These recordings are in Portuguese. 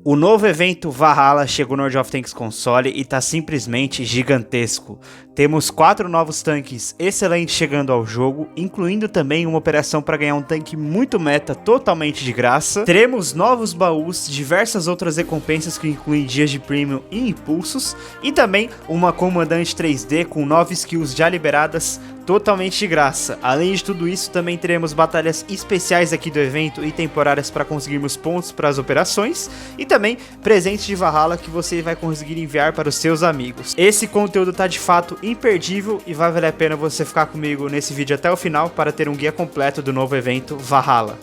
O novo evento Valhalla chegou no World of Tanks console e tá simplesmente gigantesco. Temos 4 novos tanques excelentes chegando ao jogo, incluindo também uma operação para ganhar um tanque muito meta totalmente de graça. Teremos novos baús, diversas outras recompensas que incluem dias de premium e impulsos, e também uma comandante 3D com 9 skills já liberadas totalmente de graça. Além de tudo isso, também teremos batalhas especiais aqui do evento e temporárias para conseguirmos pontos para as operações, e também presentes de Valhalla que você vai conseguir enviar para os seus amigos. Esse conteúdo tá de fato imperdível e vai valer a pena você ficar comigo nesse vídeo até o final para ter um guia completo do novo evento Valhalla.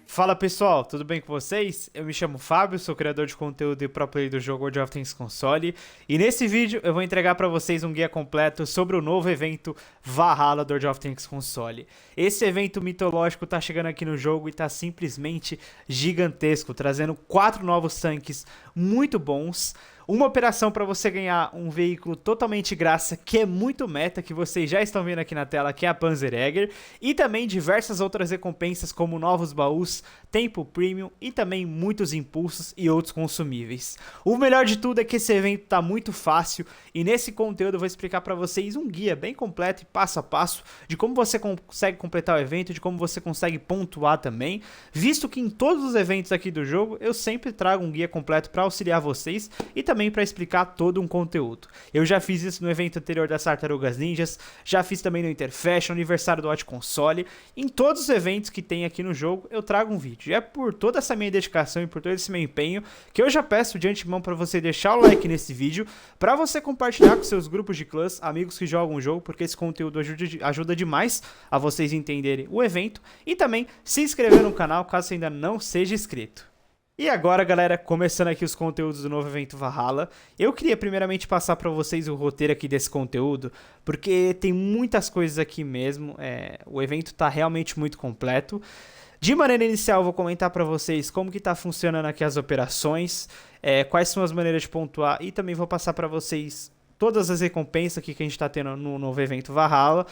Fala pessoal, tudo bem com vocês? Eu me chamo Fábio, sou criador de conteúdo e pro player do jogo World of Tanks console, e nesse vídeo eu vou entregar para vocês um guia completo sobre o novo evento Valhalla do World of Tanks console. Esse evento mitológico tá chegando aqui no jogo e tá simplesmente gigantesco, trazendo 4 novos tanques muito bons, uma operação para você ganhar um veículo totalmente graça, que é muito meta, que vocês já estão vendo aqui na tela, que é a Panzerjäger, e também diversas outras recompensas como novos baús, tempo premium e também muitos impulsos e outros consumíveis. O melhor de tudo é que esse evento tá muito fácil e nesse conteúdo eu vou explicar para vocês um guia bem completo e passo a passo de como você consegue completar o evento, de como você consegue pontuar também, visto que em todos os eventos aqui do jogo eu sempre trago um guia completo para auxiliar vocês e também para explicar todo um conteúdo. Eu já fiz isso no evento anterior das Tartarugas Ninjas, já fiz também no Interfashion, aniversário do Hot Console. Em todos os eventos que tem aqui no jogo eu trago um vídeo. E é por toda essa minha dedicação e por todo esse meu empenho que eu já peço de antemão para você deixar o like nesse vídeo, para você compartilhar com seus grupos de clãs, amigos que jogam o jogo, porque esse conteúdo ajuda demais a vocês entenderem o evento, e também se inscrever no canal caso você ainda não seja inscrito. E agora, galera, começando aqui os conteúdos do novo evento Valhalla, eu queria primeiramente passar para vocês o roteiro aqui desse conteúdo, porque tem muitas coisas aqui mesmo, o evento tá realmente muito completo. De maneira inicial, eu vou comentar para vocês como que tá funcionando aqui as operações, quais são as maneiras de pontuar, e também vou passar para vocês todas as recompensas aqui que a gente tá tendo no novo evento Valhalla.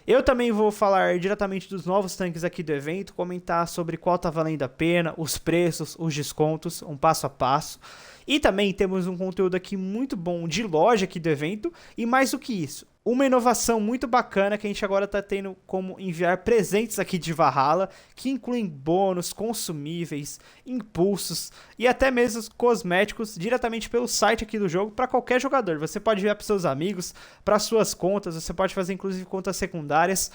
Eu também vou falar diretamente dos novos tanques aqui do evento, comentar sobre qual tá valendo a pena, os preços, os descontos, um passo a passo. E também temos um conteúdo aqui muito bom de loja aqui do evento, e mais do que isso, uma inovação muito bacana que a gente agora está tendo como enviar presentes aqui de Valhalla, que incluem bônus, consumíveis, impulsos e até mesmo cosméticos diretamente pelo site aqui do jogo para qualquer jogador. Você pode enviar para seus amigos, para suas contas, você pode fazer inclusive contas secundárias.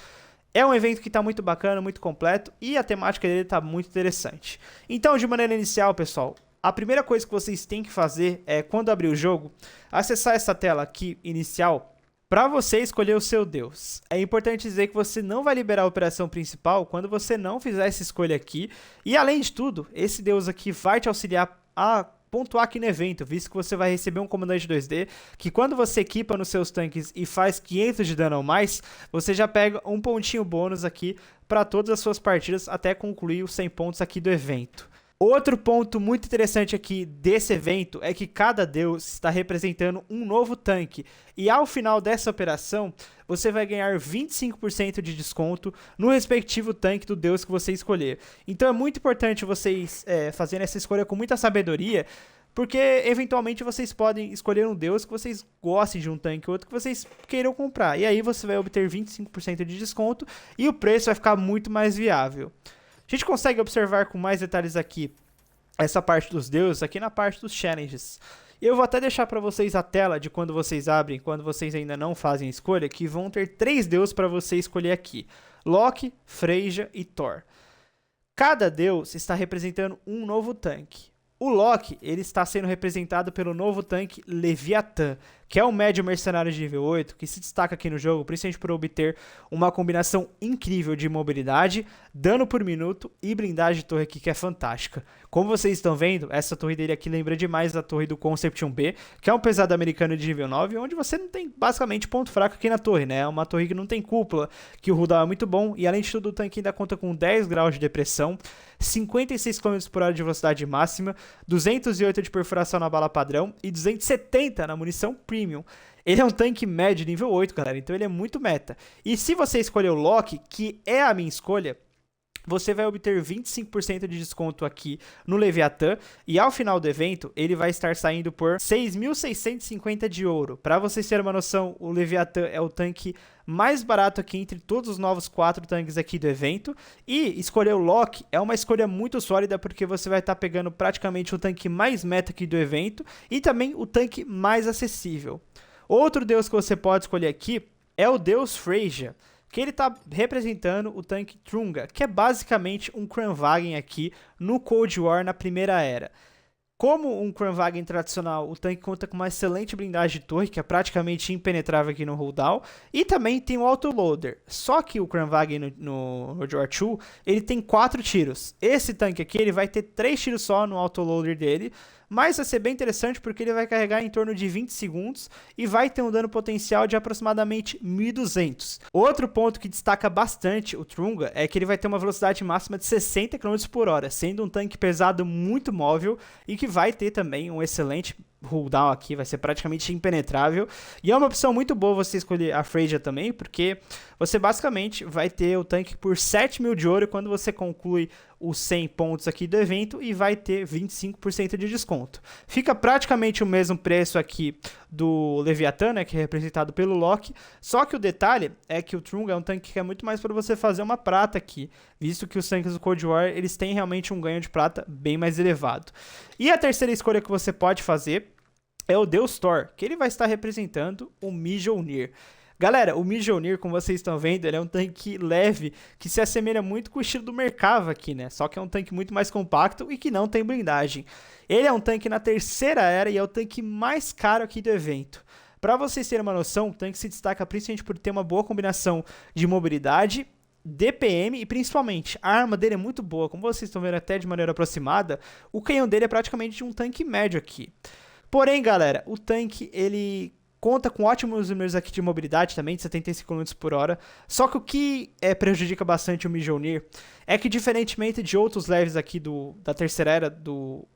É um evento que está muito bacana, muito completo e a temática dele está muito interessante. Então, de maneira inicial, pessoal, a primeira coisa que vocês têm que fazer é, quando abrir o jogo, acessar essa tela aqui inicial para você escolher o seu deus. É importante dizer que você não vai liberar a operação principal quando você não fizer essa escolha aqui. E além de tudo, esse deus aqui vai te auxiliar a pontuar aqui no evento, visto que você vai receber um comandante 2D, que quando você equipa nos seus tanques e faz 500 de dano ou mais, você já pega um pontinho bônus aqui para todas as suas partidas até concluir os 100 pontos aqui do evento. Outro ponto muito interessante aqui desse evento é que cada deus está representando um novo tanque, e ao final dessa operação você vai ganhar 25% de desconto no respectivo tanque do deus que você escolher. Então é muito importante vocês fazerem essa escolha com muita sabedoria, porque eventualmente vocês podem escolher um deus que vocês gostem de um tanque, outro que vocês queiram comprar, e aí você vai obter 25% de desconto e o preço vai ficar muito mais viável. A gente consegue observar com mais detalhes aqui essa parte dos deuses aqui na parte dos challenges. Eu vou até deixar para vocês a tela de quando vocês abrem, quando vocês ainda não fazem a escolha, que vão ter 3 deuses para você escolher aqui: Loki, Freyja e Thor. Cada deus está representando um novo tanque. O Loki, ele está sendo representado pelo novo tanque Leviathan, que é um médio mercenário de nível 8, que se destaca aqui no jogo, principalmente por obter uma combinação incrível de mobilidade, dano por minuto e blindagem de torre aqui, que é fantástica. Como vocês estão vendo, essa torre dele aqui lembra demais da torre do Concept 1B, que é um pesado americano de nível 9, onde você não tem basicamente ponto fraco aqui na torre, né? É uma torre que não tem cúpula, que o ruldar é muito bom, e além de tudo o tanque ainda conta com 10 graus de depressão, 56 km por hora de velocidade máxima, 208 de perfuração na bala padrão e 270 na munição premium. Ele é um tanque médio nível 8, galera, então ele é muito meta. E se você escolher o Loki, que é a minha escolha, você vai obter 25% de desconto aqui no Leviatã, e ao final do evento, ele vai estar saindo por 6.650 de ouro. Para vocês terem uma noção, o Leviatã é o tanque mais barato aqui entre todos os novos 4 tanques aqui do evento, e escolher o Loki é uma escolha muito sólida, porque você vai estar pegando praticamente o tanque mais meta aqui do evento, e também o tanque mais acessível. Outro deus que você pode escolher aqui é o deus Freyja, que ele está representando o tanque Trunga, que é basicamente um Kranvagn aqui no Cold War na Primeira Era. Como um Kranvagn tradicional, o tanque conta com uma excelente blindagem de torre, que é praticamente impenetrável aqui no Roldal, e também tem o Autoloader. Só que o Kranvagn no World War II, ele tem 4 tiros. Esse tanque aqui, ele vai ter 3 tiros só no Autoloader dele, mas vai ser bem interessante porque ele vai carregar em torno de 20 segundos e vai ter um dano potencial de aproximadamente 1.200. Outro ponto que destaca bastante o Trunga é que ele vai ter uma velocidade máxima de 60 km por hora, sendo um tanque pesado muito móvel e que vai ter também um excelente cooldown aqui, vai ser praticamente impenetrável. E é uma opção muito boa você escolher a Freyja também, porque você basicamente vai ter o tanque por 7.000 de ouro quando você conclui os 100 pontos aqui do evento e vai ter 25% de desconto. Fica praticamente o mesmo preço aqui do Leviatã, né, que é representado pelo Loki, só que o detalhe é que o Trunga é um tanque que é muito mais para você fazer uma prata aqui, visto que os tanques do Cold War, eles têm realmente um ganho de prata bem mais elevado. E a terceira escolha que você pode fazer é o Deus Thor, que ele vai estar representando o Mjolnir. Galera, o Mjolnir, como vocês estão vendo, ele é um tanque leve, que se assemelha muito com o estilo do Merkava aqui, né? Só que é um tanque muito mais compacto e que não tem blindagem. Ele é um tanque na Terceira Era e é o tanque mais caro aqui do evento. Para vocês terem uma noção, o tanque se destaca principalmente por ter uma boa combinação de mobilidade, DPM e principalmente a arma dele é muito boa. Como vocês estão vendo até de maneira aproximada, o canhão dele é praticamente de um tanque médio aqui. Porém, galera, o tanque, ele conta com ótimos números aqui de mobilidade também, de 75 km por hora. Só que o que prejudica bastante o Mjolnir é que, diferentemente de outros leves aqui da Terceira Era do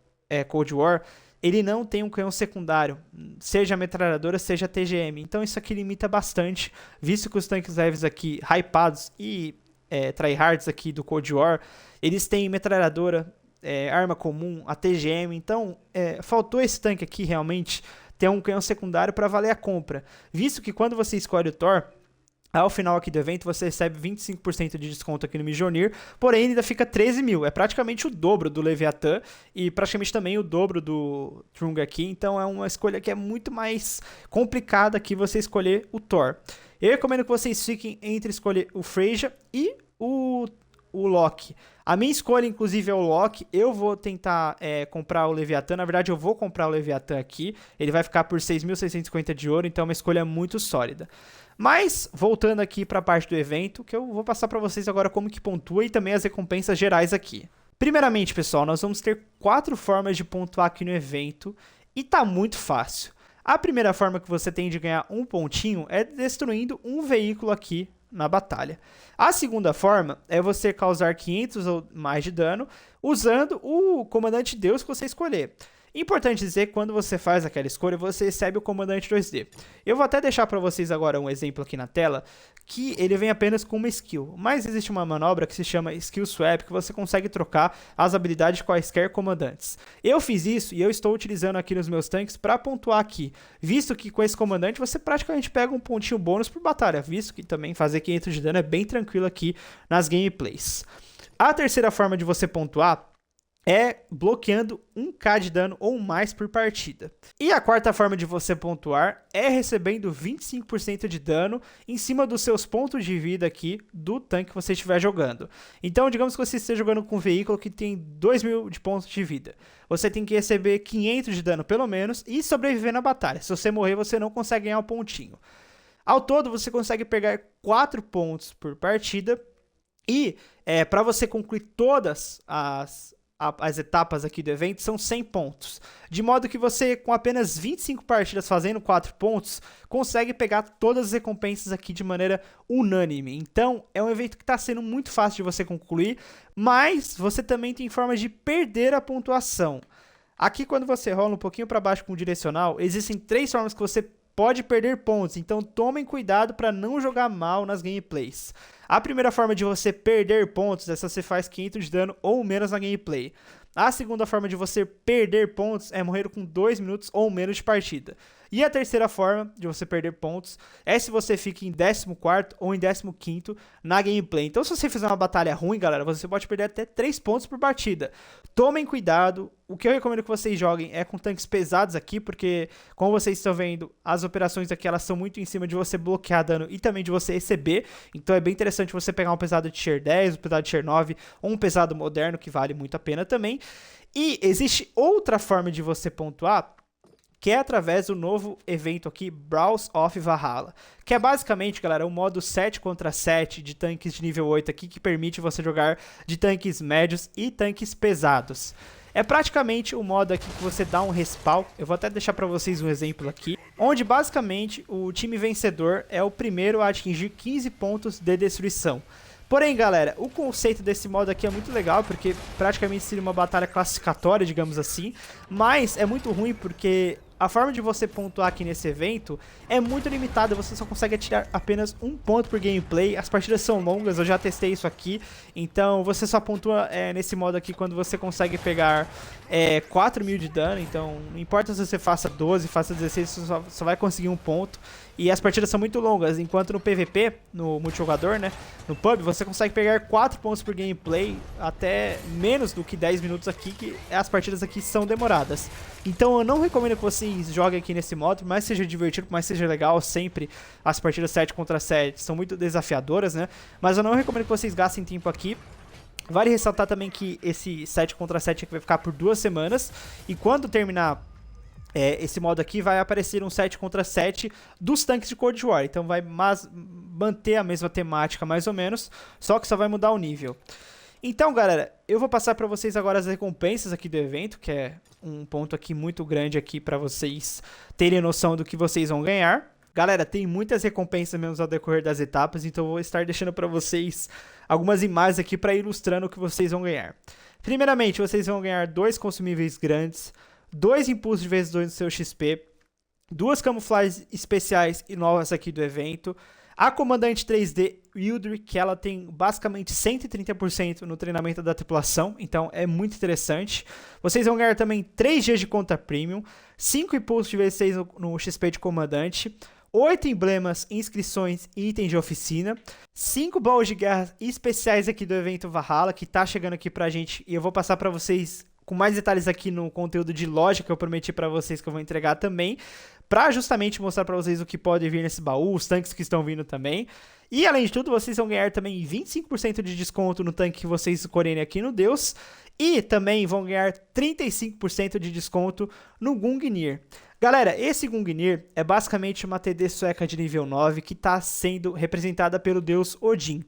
Cold War, ele não tem um canhão secundário, seja metralhadora, seja TGM. Então isso aqui limita bastante, visto que os tanques leves aqui, hypados e tryhards aqui do Cold War, eles têm metralhadora, arma comum, a TGM, então faltou esse tanque aqui realmente ter um canhão secundário para valer a compra, visto que quando você escolhe o Thor, ao final aqui do evento você recebe 25% de desconto aqui no Mjolnir, porém ainda fica 13.000, é praticamente o dobro do Leviatã e praticamente também o dobro do Trunga aqui, então é uma escolha que é muito mais complicada aqui você escolher o Thor. Eu recomendo que vocês fiquem entre escolher o Freyja e o Loki. A minha escolha, inclusive, é o Loki. Eu vou tentar comprar o Leviatã. Na verdade, eu vou comprar o Leviatã aqui. Ele vai ficar por 6.650 de ouro, então é uma escolha muito sólida. Mas, voltando aqui para a parte do evento, que eu vou passar para vocês agora como que pontua e também as recompensas gerais aqui. Primeiramente, pessoal, nós vamos ter 4 formas de pontuar aqui no evento e tá muito fácil. A primeira forma que você tem de ganhar um pontinho é destruindo um veículo aqui na batalha. A segunda forma é você causar 500 ou mais de dano usando o comandante Deus que você escolher. Importante dizer que quando você faz aquela escolha, você recebe o comandante 2D. Eu vou até deixar para vocês agora um exemplo aqui na tela, que ele vem apenas com uma skill, mas existe uma manobra que se chama Skill Swap, que você consegue trocar as habilidades de quaisquer comandantes. Eu fiz isso e eu estou utilizando aqui nos meus tanques para pontuar aqui, visto que com esse comandante você praticamente pega um pontinho bônus por batalha, visto que também fazer 500 de dano é bem tranquilo aqui nas gameplays. A terceira forma de você pontuar é bloqueando 1k de dano ou mais por partida. E a quarta forma de você pontuar é recebendo 25% de dano em cima dos seus pontos de vida aqui do tanque que você estiver jogando. Então, digamos que você esteja jogando com um veículo que tem 2.000 de pontos de vida. Você tem que receber 500 de dano pelo menos e sobreviver na batalha. Se você morrer, você não consegue ganhar um pontinho. Ao todo, você consegue pegar 4 pontos por partida e para você concluir todas as etapas aqui do evento são 100 pontos, de modo que você, com apenas 25 partidas fazendo 4 pontos, consegue pegar todas as recompensas aqui de maneira unânime. Então, é um evento que está sendo muito fácil de você concluir, mas você também tem formas de perder a pontuação. Aqui, quando você rola um pouquinho para baixo com o direcional, existem 3 formas que você pode perder pontos, então tomem cuidado para não jogar mal nas gameplays. A primeira forma de você perder pontos é se você faz 500 de dano ou menos na gameplay. A segunda forma de você perder pontos é morrer com 2 minutos ou menos de partida. E a terceira forma de você perder pontos é se você fica em 14º ou em 15º na gameplay. Então se você fizer uma batalha ruim, galera, você pode perder até 3 pontos por partida. Tomem cuidado. O que eu recomendo que vocês joguem é com tanques pesados aqui, porque como vocês estão vendo, as operações aqui elas são muito em cima de você bloquear dano e também de você receber. Então é bem interessante você pegar um pesado de tier 10, um pesado de tier 9 ou um pesado moderno, que vale muito a pena também. E existe outra forma de você pontuar, que é através do novo evento aqui, Brawls of Valhalla, que é basicamente, galera, um modo 7 contra 7 de tanques de nível 8 aqui, que permite você jogar de tanques médios e tanques pesados. É praticamente o modo aqui que você dá um respawn, eu vou até deixar para vocês um exemplo aqui, onde basicamente o time vencedor é o primeiro a atingir 15 pontos de destruição. Porém, galera, o conceito desse modo aqui é muito legal, porque praticamente seria uma batalha classificatória, digamos assim, mas é muito ruim porque a forma de você pontuar aqui nesse evento é muito limitada, você só consegue atirar apenas um ponto por gameplay, as partidas são longas, eu já testei isso aqui, então você só pontua nesse modo aqui quando você consegue pegar 4.000 de dano, então não importa se você faça 12, faça 16, você só vai conseguir um ponto, e as partidas são muito longas, enquanto no PVP, no multijogador, né, no PUB, você consegue pegar 4 pontos por gameplay, até menos do que 10 minutos aqui, que as partidas aqui são demoradas. Então eu não recomendo que vocês joguem aqui nesse modo, por mais seja divertido, por mais seja legal, sempre as partidas 7 contra 7 são muito desafiadoras, né, mas eu não recomendo que vocês gastem tempo aqui. Vale ressaltar também que esse 7 contra 7 aqui vai ficar por 2 semanas, e quando terminar esse modo aqui vai aparecer um 7 contra 7 dos tanques de Cold War, então vai manter a mesma temática mais ou menos, só que só vai mudar o nível. Então, galera, eu vou passar para vocês agora as recompensas aqui do evento, que é um ponto aqui muito grande aqui para vocês terem noção do que vocês vão ganhar. Galera, tem muitas recompensas mesmo ao decorrer das etapas, então eu vou estar deixando para vocês algumas imagens aqui para ilustrando o que vocês vão ganhar. Primeiramente, vocês vão ganhar 2 consumíveis grandes, 2 impulsos de vezes 2 no seu XP, 2 camuflagens especiais e novas aqui do evento, a comandante 3D Wildry, que ela tem basicamente 130% no treinamento da tripulação, então é muito interessante. Vocês vão ganhar também 3 dias de conta premium, 5 impulsos de vezes 6 no XP de comandante, 8 emblemas, inscrições e itens de oficina, 5 baús de guerra especiais aqui do evento Valhalla, que tá chegando aqui pra gente, e eu vou passar pra vocês com mais detalhes aqui no conteúdo de loja que eu prometi pra vocês que eu vou entregar também, pra justamente mostrar pra vocês o que pode vir nesse baú, os tanques que estão vindo também. E além de tudo, vocês vão ganhar também 25% de desconto no tanque que vocês escolherem aqui no Deus, e também vão ganhar 35% de desconto no Gungnir. Galera, esse Gungnir é basicamente uma TD sueca de nível 9 que está sendo representada pelo deus Odin.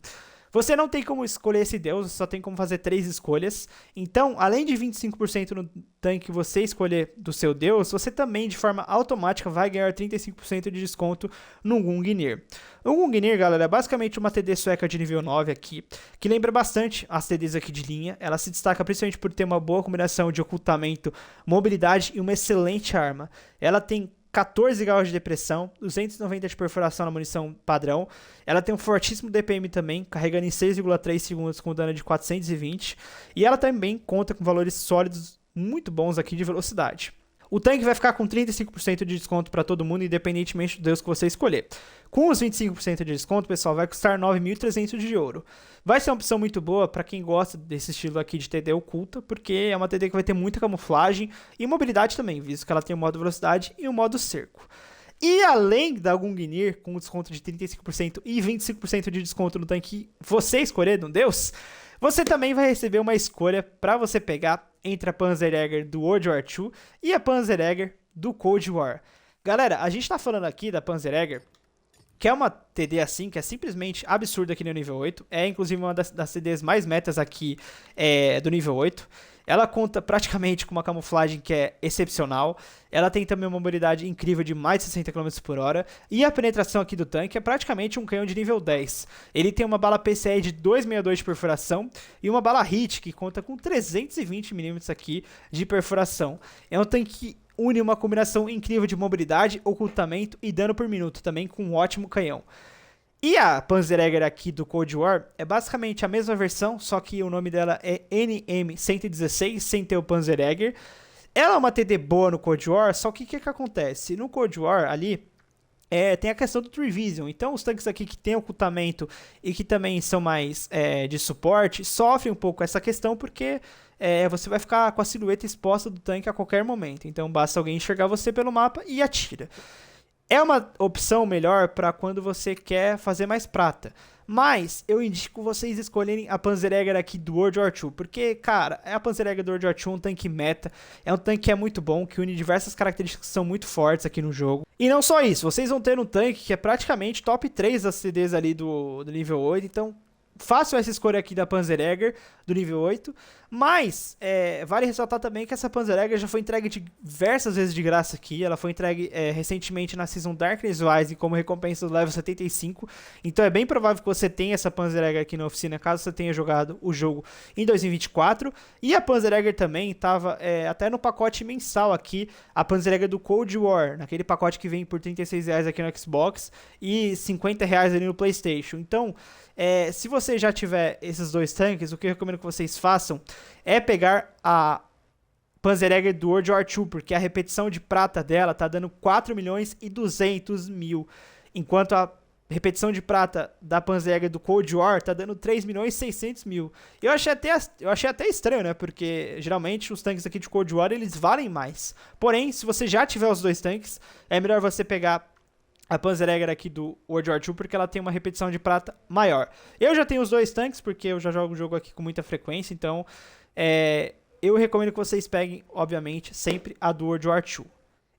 Você não tem como escolher esse deus, só tem como fazer 3 escolhas. Então, além de 25% no tanque que você escolher do seu deus, você também, de forma automática, vai ganhar 35% de desconto no Gungnir. O Gungnir, galera, é basicamente uma TD sueca de nível 9 aqui, que lembra bastante as TDs aqui de linha. Ela se destaca principalmente por ter uma boa combinação de ocultamento, mobilidade e uma excelente arma. Ela tem 14 graus de depressão, 290 de perfuração na munição padrão. Ela tem um fortíssimo DPM também, carregando em 6,3 segundos com dano de 420. E ela também conta com valores sólidos muito bons aqui de velocidade. O tanque vai ficar com 35% de desconto para todo mundo, independentemente do deus que você escolher. Com os 25% de desconto, pessoal, vai custar 9.300 de ouro. Vai ser uma opção muito boa para quem gosta desse estilo aqui de TD oculta, porque é uma TD que vai ter muita camuflagem e mobilidade também, visto que ela tem o modo velocidade e o modo cerco. E além da Gungnir, com desconto de 35% e 25% de desconto no tanque que você escolher no deus, você também vai receber uma escolha para você pegar entre a Panzerjäger do World War II e a Panzerjäger do Cold War. Galera, a gente tá falando aqui da Panzerjäger, que é uma TD assim, que é simplesmente absurda aqui no nível 8. É inclusive uma das TDs mais metas aqui do nível 8. Ela conta praticamente com uma camuflagem que é excepcional. Ela tem também uma mobilidade incrível de mais de 60 km por hora. E a penetração aqui do tanque é praticamente um canhão de nível 10. Ele tem uma bala PCE de 262 de perfuração e uma bala HIT que conta com 320 mm aqui de perfuração. É um tanque que une uma combinação incrível de mobilidade, ocultamento e dano por minuto, também com um ótimo canhão. E a Panzerjäger aqui do Cold War é basicamente a mesma versão, só que o nome dela é NM116, sem ter o Panzerjäger. Ela é uma TD boa no Cold War, só que o que acontece? No Cold War ali, tem a questão do Tree Vision. Então os tanques aqui que tem ocultamento e que também são mais de suporte, sofrem um pouco essa questão porque você vai ficar com a silhueta exposta do tanque a qualquer momento. Então basta alguém enxergar você pelo mapa e atira. É uma opção melhor para quando você quer fazer mais prata. Mas eu indico vocês escolherem a Panzerjäger aqui do World War II. Porque, cara, a Panzerjäger do World War II é um tanque meta. É um tanque que é muito bom, que une diversas características que são muito fortes aqui no jogo. E não só isso, vocês vão ter um tanque que é praticamente top 3 das CDs ali do nível 8. Então, façam essa escolha aqui da Panzerjäger do nível 8, mas vale ressaltar também que essa Panzerjäger já foi entregue diversas vezes de graça aqui. Ela foi entregue recentemente na Season Darkness Rising como recompensa do level 75, então é bem provável que você tenha essa Panzerjäger aqui na oficina, caso você tenha jogado o jogo em 2024, e a Panzerjäger também estava até no pacote mensal aqui, a Panzerjäger do Cold War, naquele pacote que vem por R$36 aqui no Xbox e R$50 ali no Playstation. Então, se você já tiver esses dois tanques, o que eu recomendo que vocês façam é pegar a Panzerjäger do World War II, porque a repetição de prata dela tá dando 4.200.000, enquanto a repetição de prata da Panzerjäger do Cold War tá dando 3.600.000. Eu achei até estranho, né? Porque geralmente os tanques aqui de Cold War eles valem mais. Porém, se você já tiver os dois tanques, é melhor você pegar a Panzerjäger aqui do World War II, porque ela tem uma repetição de prata maior. Eu já tenho os dois tanques, porque eu já jogo o jogo aqui com muita frequência, então eu recomendo que vocês peguem, obviamente, sempre a do World War II.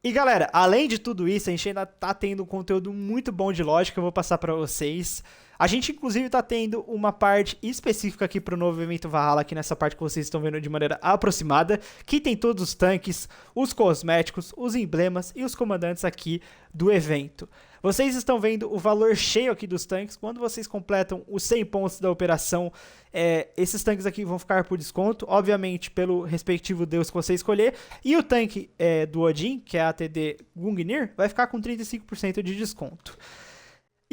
E galera, além de tudo isso, a gente ainda tá tendo um conteúdo muito bom de lógica que eu vou passar pra vocês. A gente, inclusive, tá tendo uma parte específica aqui pro novo evento Valhalla, aqui nessa parte que vocês estão vendo de maneira aproximada, que tem todos os tanques, os cosméticos, os emblemas e os comandantes aqui do evento. Vocês estão vendo o valor cheio aqui dos tanques. Quando vocês completam os 100 pontos da operação, esses tanques aqui vão ficar por desconto, obviamente pelo respectivo deus que você escolher. E o tanque do Odin, que é a TD Gungnir, vai ficar com 35% de desconto.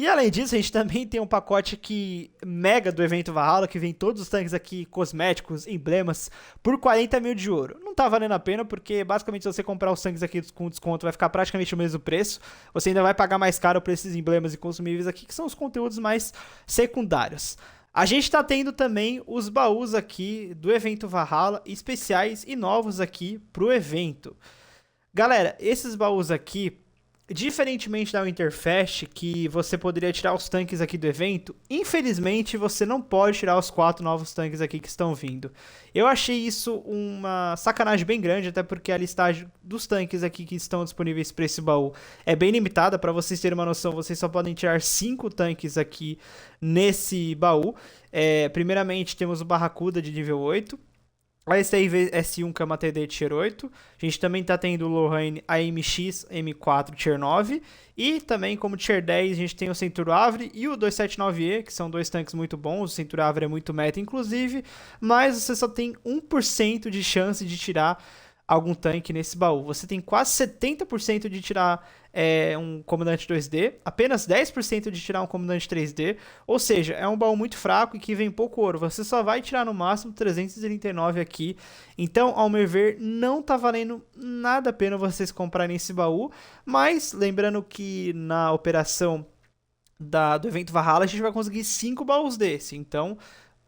E além disso, a gente também tem um pacote aqui mega do evento Valhalla, que vem todos os tanques aqui, cosméticos, emblemas, por 40 mil de ouro. Não tá valendo a pena, porque basicamente se você comprar os tanques aqui com desconto, vai ficar praticamente o mesmo preço. Você ainda vai pagar mais caro por esses emblemas e consumíveis aqui, que são os conteúdos mais secundários. A gente tá tendo também os baús aqui do evento Valhalla, especiais e novos aqui pro evento. Galera, esses baús aqui, diferentemente da Winterfest, que você poderia tirar os tanques aqui do evento, infelizmente você não pode tirar os 4 novos tanques aqui que estão vindo. Eu achei isso uma sacanagem bem grande, até porque a listagem dos tanques aqui que estão disponíveis para esse baú é bem limitada. Para vocês terem uma noção, vocês só podem tirar 5 tanques aqui nesse baú. Primeiramente temos o Barracuda de nível 8. A STV S1, que é uma TD Tier 8. A gente também está tendo o Lorraine AMX M4 Tier 9. E também, como Tier 10, a gente tem o Centuro Avre e o 279E, que são dois tanques muito bons. O Centuro Avre é muito meta, inclusive. Mas você só tem 1% de chance de tirar algum tanque nesse baú. Você tem quase 70% de tirar um comandante 2D, apenas 10% de tirar um comandante 3D, ou seja, é um baú muito fraco e que vem pouco ouro. Você só vai tirar no máximo 339 aqui. Então, ao meu ver, não tá valendo nada a pena vocês comprarem esse baú, mas lembrando que na operação do evento Valhalla a gente vai conseguir 5 baús desse, então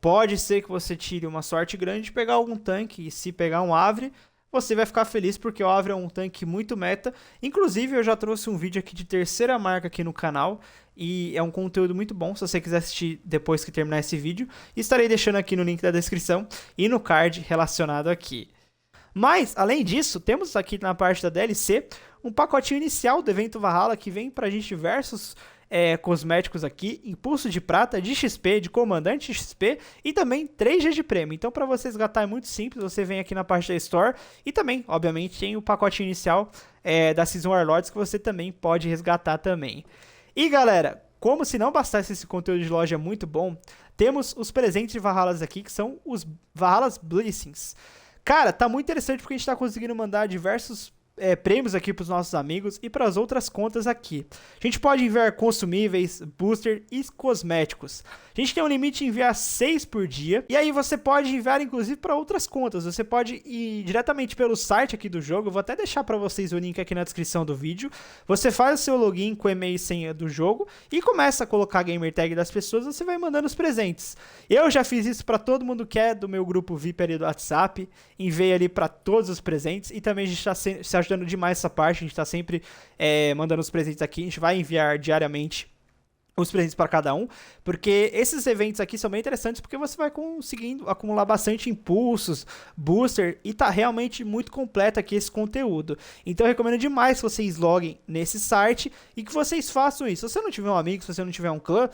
pode ser que você tire uma sorte grande de pegar algum tanque, e se pegar um Avre, você vai ficar feliz, porque o Avre é um tanque muito meta. Inclusive, eu já trouxe um vídeo aqui de terceira marca aqui no canal, e é um conteúdo muito bom, se você quiser assistir depois que terminar esse vídeo. Estarei deixando aqui no link da descrição e no card relacionado aqui. Mas, além disso, temos aqui na parte da DLC um pacotinho inicial do evento Valhalla, que vem pra gente diversos cosméticos aqui, impulso de prata, de XP, de comandante XP e também 3G de prêmio. Então, para você resgatar é muito simples, você vem aqui na parte da Store e também, obviamente, tem o pacote inicial da Season Warlords que você também pode resgatar também. E galera, como se não bastasse esse conteúdo de loja muito bom, temos os presentes de Valhallas aqui, que são os Valhallas Blessings. Cara, tá muito interessante porque a gente tá conseguindo mandar diversos prêmios aqui para os nossos amigos e para as outras contas aqui. A gente pode enviar consumíveis, booster e cosméticos. A gente tem um limite de enviar 6 por dia. E aí você pode enviar inclusive para outras contas. Você pode ir diretamente pelo site aqui do jogo. Eu vou até deixar para vocês o link aqui na descrição do vídeo. Você faz o seu login com e-mail e senha do jogo e começa a colocar a gamer tag das pessoas. Você vai mandando os presentes. Eu já fiz isso para todo mundo que é do meu grupo VIP ali do WhatsApp. Enviei ali para todos os presentes. E também a gente está se ajudando demais essa parte. A gente está sempre mandando os presentes aqui. A gente vai enviar diariamente os presentes para cada um, porque esses eventos aqui são bem interessantes, porque você vai conseguindo acumular bastante impulsos, booster, e tá realmente muito completo aqui esse conteúdo. Então eu recomendo demais que vocês loguem nesse site e que vocês façam isso. Se você não tiver um amigo, se você não tiver um clã,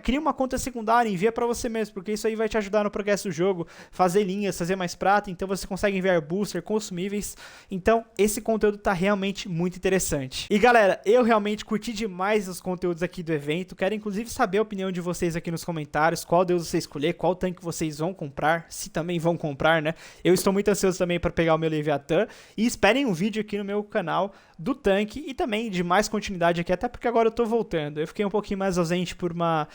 cria uma conta secundária e envia para você mesmo, porque isso aí vai te ajudar no progresso do jogo, fazer linhas, fazer mais prata, então você consegue enviar booster, consumíveis. Então esse conteúdo tá realmente muito interessante. E galera, eu realmente curti demais os conteúdos aqui do evento. Quero inclusive saber a opinião de vocês aqui nos comentários, qual deus você escolher, qual tanque vocês vão comprar, se também vão comprar, né? Eu estou muito ansioso também para pegar o meu Leviathan, e esperem um vídeo aqui no meu canal do tanque e também de mais continuidade aqui, até porque agora eu tô voltando. Eu fiquei um pouquinho mais ausente por uma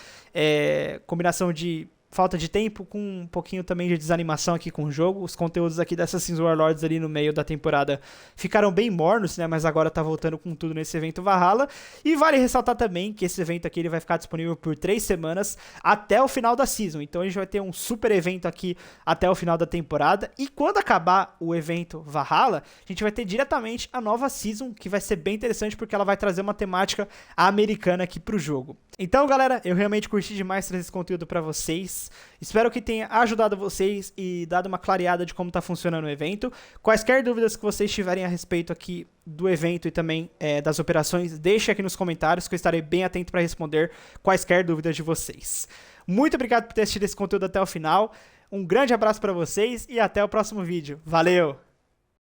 combinação de falta de tempo com um pouquinho também de desanimação aqui com o jogo. Os conteúdos aqui dessas Assassin's Warlords ali no meio da temporada ficaram bem mornos, né? Mas agora tá voltando com tudo nesse evento Valhalla. E vale ressaltar também que esse evento aqui ele vai ficar disponível por 3 semanas até o final da season. Então a gente vai ter um super evento aqui até o final da temporada. E quando acabar o evento Valhalla, a gente vai ter diretamente a nova season, que vai ser bem interessante porque ela vai trazer uma temática americana aqui pro jogo. Então, galera, eu realmente curti demais trazer esse conteúdo pra vocês. Espero que tenha ajudado vocês e dado uma clareada de como está funcionando o evento. Quaisquer dúvidas que vocês tiverem a respeito aqui do evento e também das operações, deixe aqui nos comentários que eu estarei bem atento para responder quaisquer dúvidas de vocês. Muito obrigado por ter assistido esse conteúdo até o final. Um grande abraço para vocês e até o próximo vídeo. Valeu!